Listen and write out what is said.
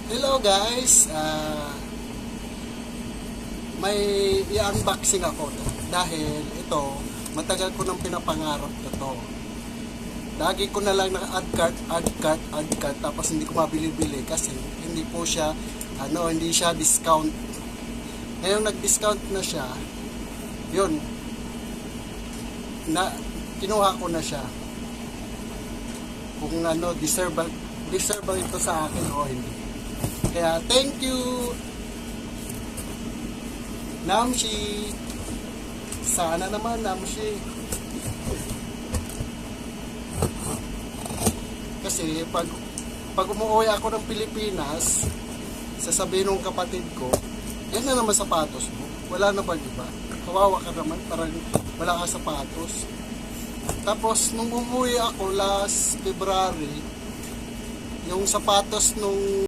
Hello guys, may i-unboxing ako dahil ito, matagal ko nang pinapangarap na to. Lagi ko na lang add cart, tapos hindi ko mabili-bili kasi hindi po siya, hindi siya discount. Ngayong nag-discount na siya, yun, kinuha ko na siya. Kung deserve ba ito sa akin o hindi. Kaya thank you Namshi. Sana naman Namshi. Kasi pag umuwi ako ng Pilipinas, sasabihin ng kapatid ko, yan na naman sapatos mo. Wala na ba iba? Kawawa ka naman, parang wala ka sapatos. Tapos nung umuwi ako last February, yung sapatos nung